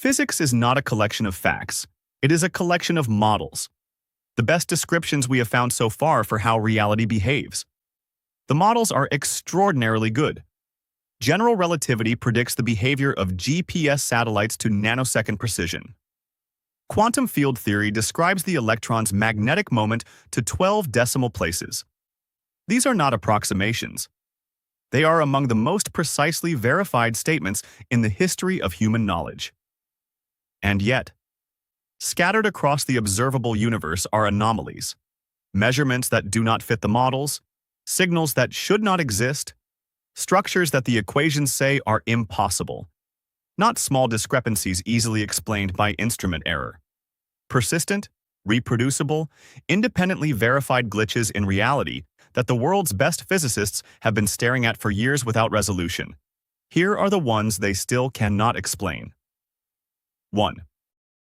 Physics is not a collection of facts. It is a collection of models. The best descriptions we have found so far for how reality behaves. The models are extraordinarily good. General relativity predicts the behavior of GPS satellites to nanosecond precision. Quantum field theory describes the electron's magnetic moment to 12 decimal places. These are not approximations. They are among the most precisely verified statements in the history of human knowledge. And yet, scattered across the observable universe are anomalies, measurements that do not fit the models, signals that should not exist, structures that the equations say are impossible, not small discrepancies easily explained by instrument error. Persistent, reproducible, independently verified glitches in reality that the world's best physicists have been staring at for years without resolution. Here are the ones they still cannot explain. 1.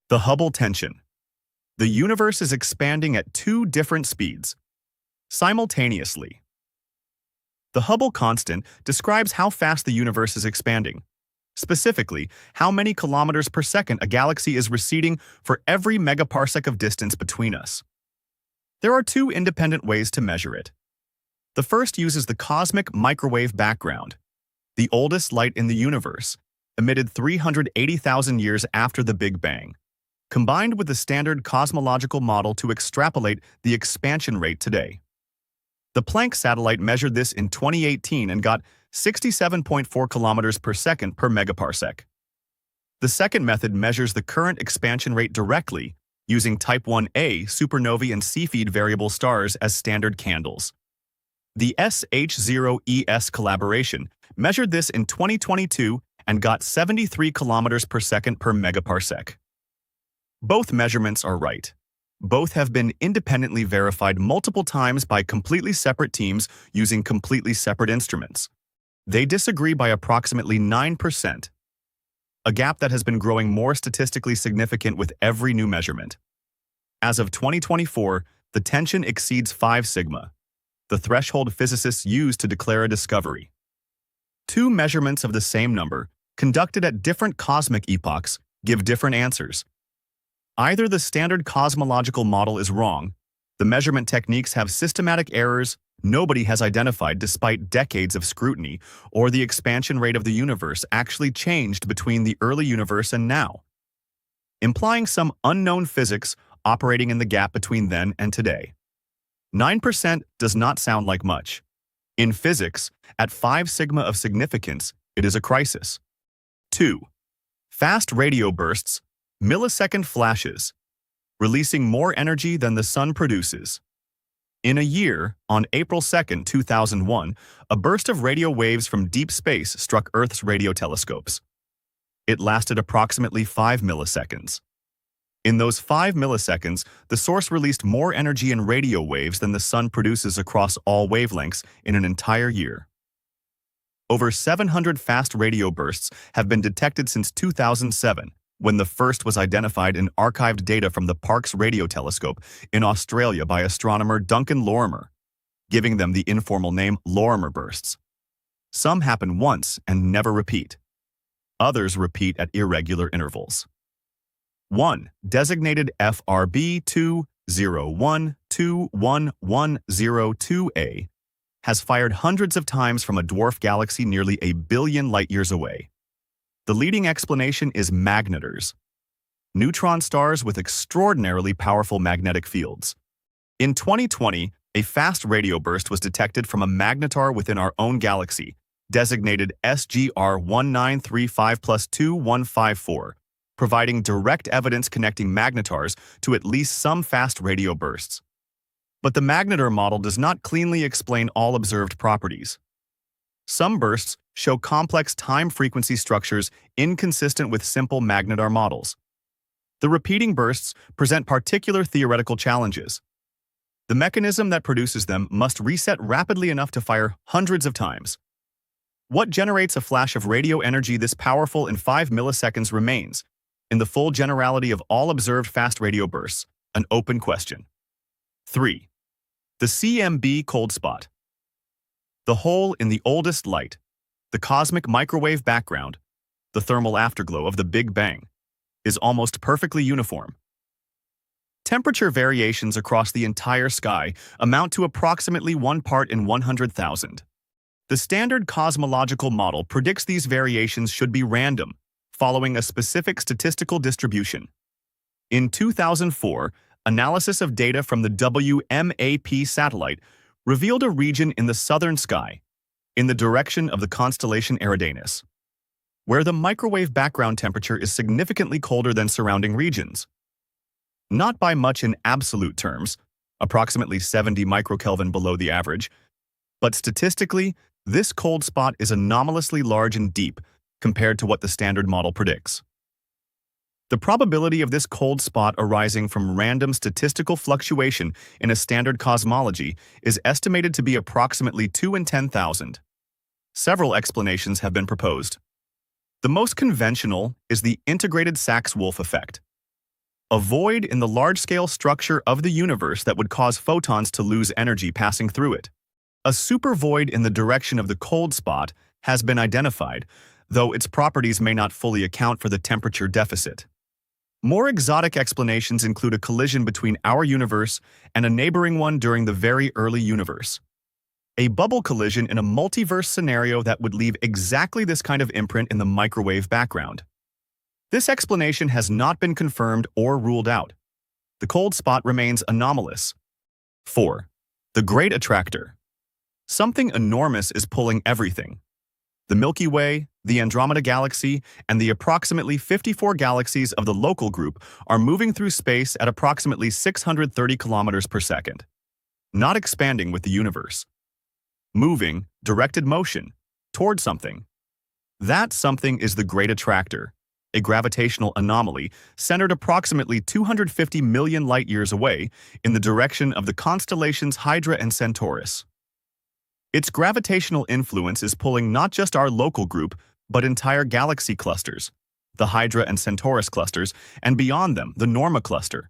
The Hubble tension. The universe is expanding at two different speeds, simultaneously. The Hubble constant describes how fast the universe is expanding. Specifically, how many kilometers per second a galaxy is receding for every megaparsec of distance between us. There are two independent ways to measure it. The first uses the cosmic microwave background, the oldest light in the universe, emitted 380,000 years after the Big Bang, combined with the standard cosmological model to extrapolate the expansion rate today. The Planck satellite measured this in 2018 and got 67.4 kilometers per second per megaparsec. The second method measures the current expansion rate directly, using Type 1a supernovae and Cepheid variable stars as standard candles. The SH0ES collaboration measured this in 2022 and got 73 kilometers per second per megaparsec. Both measurements are right. Both have been independently verified multiple times by completely separate teams using completely separate instruments. They disagree by approximately 9%, a gap that has been growing more statistically significant with every new measurement. As of 2024, the tension exceeds 5 sigma, the threshold physicists use to declare a discovery. Two measurements of the same number, conducted at different cosmic epochs, give different answers. Either the standard cosmological model is wrong, the measurement techniques have systematic errors nobody has identified despite decades of scrutiny, or the expansion rate of the universe actually changed between the early universe and now, implying some unknown physics operating in the gap between then and today. 9% does not sound like much. In physics, at 5 sigma of significance, it is a crisis. 2. Fast radio bursts, millisecond flashes, releasing more energy than the sun produces. In a year, on April 2, 2001, a burst of radio waves from deep space struck Earth's radio telescopes. It lasted approximately 5 milliseconds. In those 5 milliseconds, the source released more energy in radio waves than the sun produces across all wavelengths in an entire year. Over 700 fast radio bursts have been detected since 2007, when the first was identified in archived data from the Parkes Radio Telescope in Australia by astronomer Duncan Lorimer, giving them the informal name Lorimer bursts. Some happen once and never repeat. Others repeat at irregular intervals. 1. Designated FRB 201211002A has fired hundreds of times from a dwarf galaxy nearly a billion light-years away. The leading explanation is magnetars, neutron stars with extraordinarily powerful magnetic fields. In 2020, a fast radio burst was detected from a magnetar within our own galaxy, designated SGR 1935+2154, providing direct evidence connecting magnetars to at least some fast radio bursts. But the magnetar model does not cleanly explain all observed properties. Some bursts show complex time-frequency structures inconsistent with simple magnetar models. The repeating bursts present particular theoretical challenges. The mechanism that produces them must reset rapidly enough to fire hundreds of times. What generates a flash of radio energy this powerful in 5 milliseconds remains, in the full generality of all observed fast radio bursts, an open question. 3. The CMB cold spot. The hole in the oldest light, the cosmic microwave background, the thermal afterglow of the Big Bang, is almost perfectly uniform. Temperature variations across the entire sky amount to approximately 1 part in 100,000. The standard cosmological model predicts these variations should be random, following a specific statistical distribution. In 2004, analysis of data from the WMAP satellite revealed a region in the southern sky, in the direction of the constellation Eridanus, where the microwave background temperature is significantly colder than surrounding regions. Not by much in absolute terms, approximately 70 microkelvin below the average, but statistically, this cold spot is anomalously large and deep compared to what the standard model predicts. The probability of this cold spot arising from random statistical fluctuation in a standard cosmology is estimated to be approximately 2 in 10,000. Several explanations have been proposed. The most conventional is the integrated Sachs-Wolf effect, a void in the large-scale structure of the universe that would cause photons to lose energy passing through it. A supervoid in the direction of the cold spot has been identified, though its properties may not fully account for the temperature deficit. More exotic explanations include a collision between our universe and a neighboring one during the very early universe. A bubble collision in a multiverse scenario that would leave exactly this kind of imprint in the microwave background. This explanation has not been confirmed or ruled out. The cold spot remains anomalous. 4. The Great Attractor. Something enormous is pulling everything. The Milky Way, the Andromeda Galaxy, and the approximately 54 galaxies of the local group are moving through space at approximately 630 kilometers per second. Not expanding with the universe. Moving, directed motion, toward something. That something is the Great Attractor, a gravitational anomaly centered approximately 250 million light-years away in the direction of the constellations Hydra and Centaurus. Its gravitational influence is pulling not just our local group, but entire galaxy clusters, the Hydra and Centaurus clusters, and beyond them, the Norma cluster,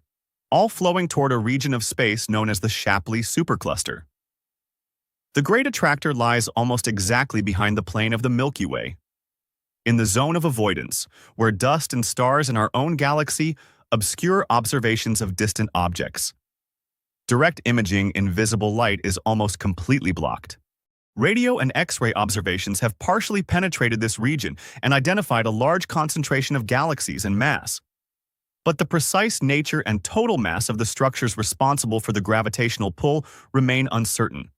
all flowing toward a region of space known as the Shapley supercluster. The Great Attractor lies almost exactly behind the plane of the Milky Way, in the zone of avoidance, where dust and stars in our own galaxy obscure observations of distant objects. Direct imaging in visible light is almost completely blocked. Radio and X-ray observations have partially penetrated this region and identified a large concentration of galaxies and mass. But the precise nature and total mass of the structures responsible for the gravitational pull remain uncertain.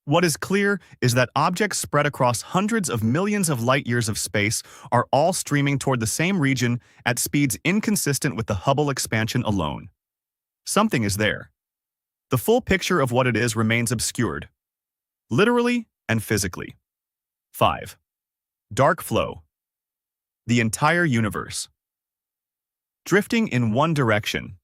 What is clear is that objects spread across hundreds of millions of light-years of space are all streaming toward the same region at speeds inconsistent with the Hubble expansion alone. Something is there. The full picture of what it is remains obscured, literally and physically. 5. Dark flow. The entire universe. Drifting in one direction.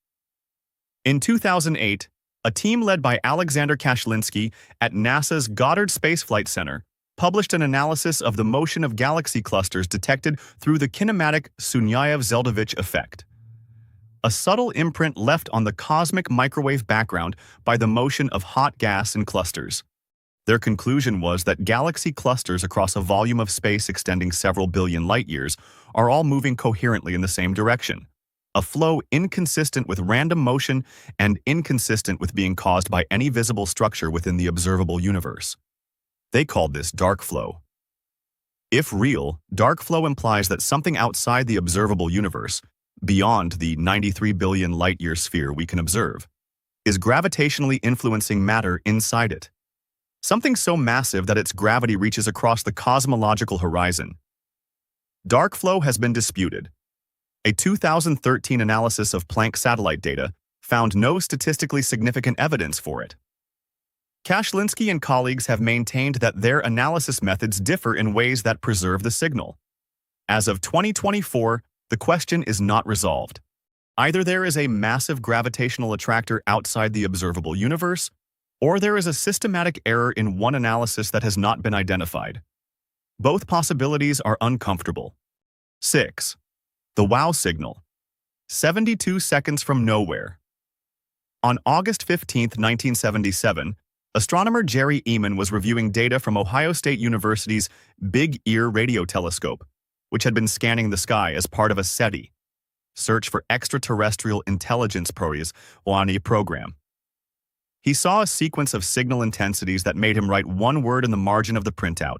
In 2008, a team led by Alexander Kashlinsky at NASA's Goddard Space Flight Center published an analysis of the motion of galaxy clusters detected through the kinematic Sunyaev-Zeldovich effect, a subtle imprint left on the cosmic microwave background by the motion of hot gas in clusters. Their conclusion was that galaxy clusters across a volume of space extending several billion light-years are all moving coherently in the same direction, a flow inconsistent with random motion and inconsistent with being caused by any visible structure within the observable universe. They called this dark flow. If real, dark flow implies that something outside the observable universe, beyond the 93 billion light-year sphere we can observe, is gravitationally influencing matter inside it. Something so massive that its gravity reaches across the cosmological horizon. Dark flow has been disputed. A 2013 analysis of Planck satellite data found no statistically significant evidence for it. Kashlinsky and colleagues have maintained that their analysis methods differ in ways that preserve the signal. As of 2024, the question is not resolved. Either there is a massive gravitational attractor outside the observable universe, or there is a systematic error in one analysis that has not been identified. Both possibilities are uncomfortable. 6. The WOW signal. 72 seconds from nowhere. On August 15, 1977, astronomer Jerry Eman was reviewing data from Ohio State University's Big Ear radio telescope, which had been scanning the sky as part of a SETI. search for extraterrestrial intelligence program. He saw a sequence of signal intensities that made him write one word in the margin of the printout.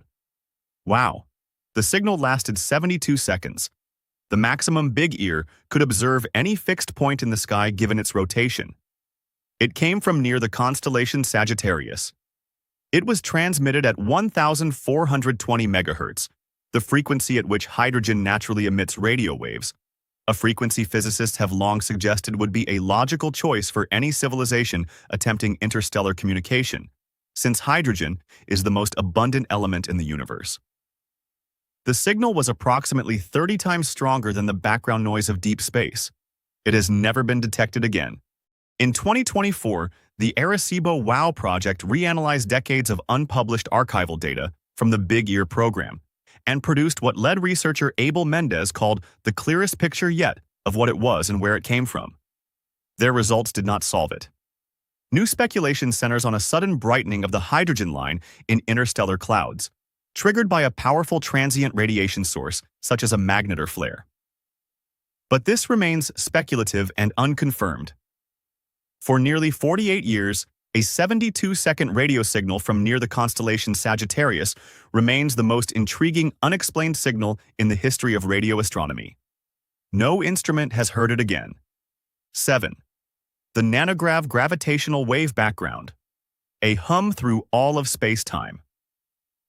Wow. The signal lasted 72 seconds. The maximum big ear could observe any fixed point in the sky given its rotation. It came from near the constellation Sagittarius. It was transmitted at 1,420 megahertz, the frequency at which hydrogen naturally emits radio waves, a frequency physicists have long suggested would be a logical choice for any civilization attempting interstellar communication, since hydrogen is the most abundant element in the universe. The signal was approximately 30 times stronger than the background noise of deep space. It has never been detected again. In 2024, the Arecibo WOW project reanalyzed decades of unpublished archival data from the Big Ear program and produced what lead researcher Abel Mendez called the clearest picture yet of what it was and where it came from. Their results did not solve it. New speculation centers on a sudden brightening of the hydrogen line in interstellar clouds, triggered by a powerful transient radiation source such as a magnetar flare. But this remains speculative and unconfirmed. For nearly 48 years, a 72-second radio signal from near the constellation Sagittarius remains the most intriguing unexplained signal in the history of radio astronomy. No instrument has heard it again. 7. The nanograv gravitational wave background. A hum through all of space-time.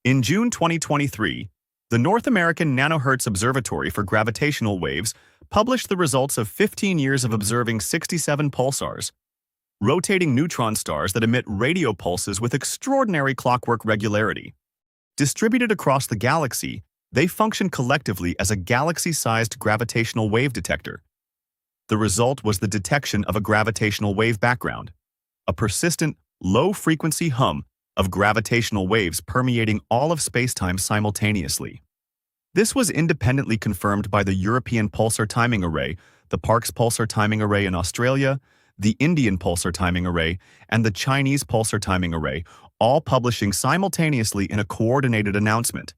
In June 2023, the North American Nanohertz Observatory for Gravitational Waves published the results of 15 years of observing 67 pulsars, rotating neutron stars that emit radio pulses with extraordinary clockwork regularity. Distributed across the galaxy, they function collectively as a galaxy-sized gravitational wave detector. The result was the detection of a gravitational wave background, a persistent, low-frequency hum of gravitational waves permeating all of spacetime simultaneously. This was independently confirmed by the European Pulsar Timing Array, the Parkes Pulsar Timing Array in Australia, the Indian Pulsar Timing Array, and the Chinese Pulsar Timing Array, all publishing simultaneously in a coordinated announcement.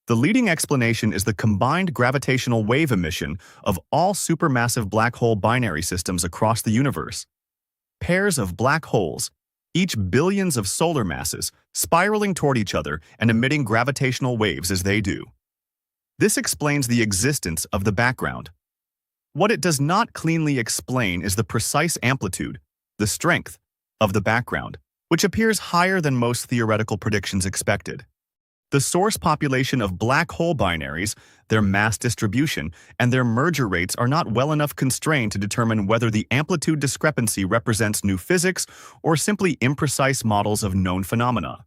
The leading explanation is the combined gravitational wave emission of all supermassive black hole binary systems across the universe. Pairs of black holes, each billions of solar masses, spiraling toward each other and emitting gravitational waves as they do. This explains the existence of the background. What it does not cleanly explain is the precise amplitude, the strength, of the background, which appears higher than most theoretical predictions expected. The source population of black hole binaries, their mass distribution, and their merger rates are not well enough constrained to determine whether the amplitude discrepancy represents new physics or simply imprecise models of known phenomena.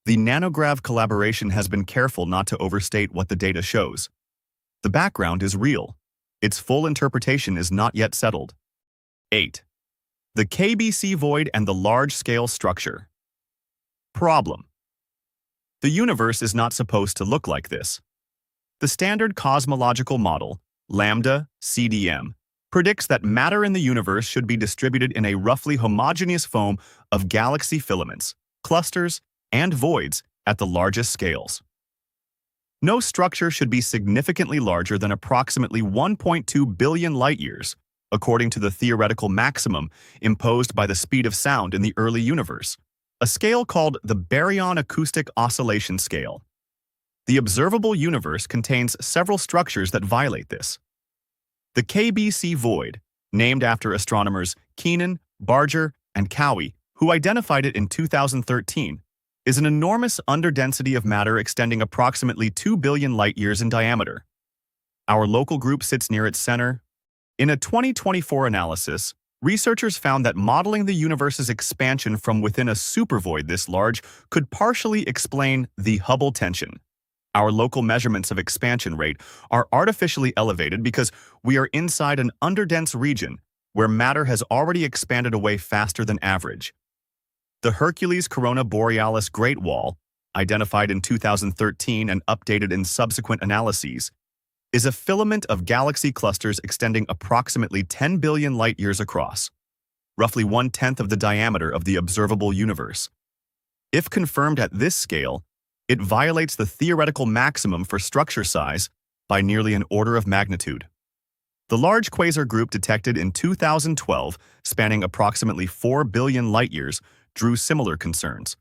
The nanograv collaboration has been careful not to overstate what the data shows. The background is real. Its full interpretation is not yet settled. 8. The KBC void and the large-scale structure. Problem. The universe is not supposed to look like this. The standard cosmological model, lambda CDM, predicts that matter in the universe should be distributed in a roughly homogeneous foam of galaxy filaments, clusters, and voids at the largest scales. No structure should be significantly larger than approximately 1.2 billion light-years, according to the theoretical maximum imposed by the speed of sound in the early universe, a scale called the Baryon Acoustic Oscillation Scale. The observable universe contains several structures that violate this. The KBC void, named after astronomers Keenan, Barger, and Cowie, who identified it in 2013, is an enormous underdensity of matter extending approximately 2 billion light-years in diameter. Our local group sits near its center. In a 2024 analysis, researchers found that modeling the universe's expansion from within a supervoid this large could partially explain the Hubble tension. Our local measurements of expansion rate are artificially elevated because we are inside an underdense region where matter has already expanded away faster than average. The Hercules Corona Borealis Great Wall, identified in 2013 and updated in subsequent analyses, is a filament of galaxy clusters extending approximately 10 billion light-years across, roughly 1/10 of the diameter of the observable universe. If confirmed at this scale, it violates the theoretical maximum for structure size by nearly an order of magnitude. The large quasar group detected in 2012, spanning approximately 4 billion light-years, drew similar concerns.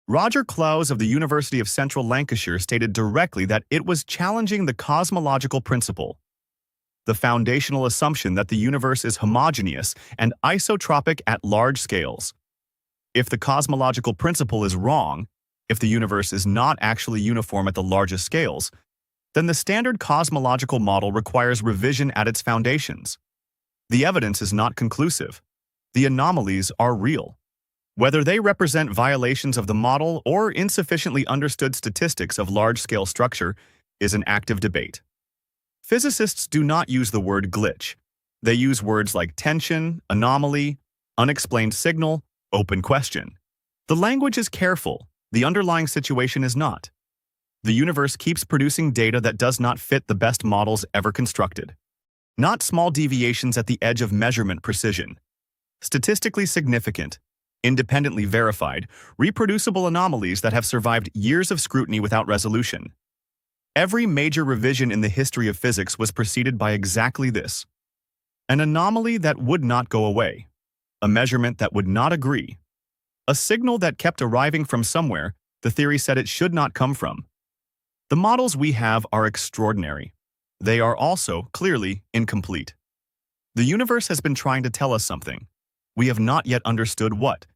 Roger Clowes of the University of Central Lancashire stated directly that it was challenging the cosmological principle, the foundational assumption that the universe is homogeneous and isotropic at large scales. If the cosmological principle is wrong, if the universe is not actually uniform at the largest scales, then the standard cosmological model requires revision at its foundations. The evidence is not conclusive. The anomalies are real. Whether they represent violations of the model or insufficiently understood statistics of large-scale structure is an active debate. Physicists do not use the word glitch. They use words like tension, anomaly, unexplained signal, open question. The language is careful. The underlying situation is not. The universe keeps producing data that does not fit the best models ever constructed. Not small deviations at the edge of measurement precision. Statistically significant, independently verified, reproducible anomalies that have survived years of scrutiny without resolution. Every major revision in the history of physics was preceded by exactly this. An anomaly that would not go away. A measurement that would not agree. A signal that kept arriving from somewhere the theory said it should not come from. The models we have are extraordinary. They are also, clearly, incomplete. The universe has been trying to tell us something. We have not yet understood what.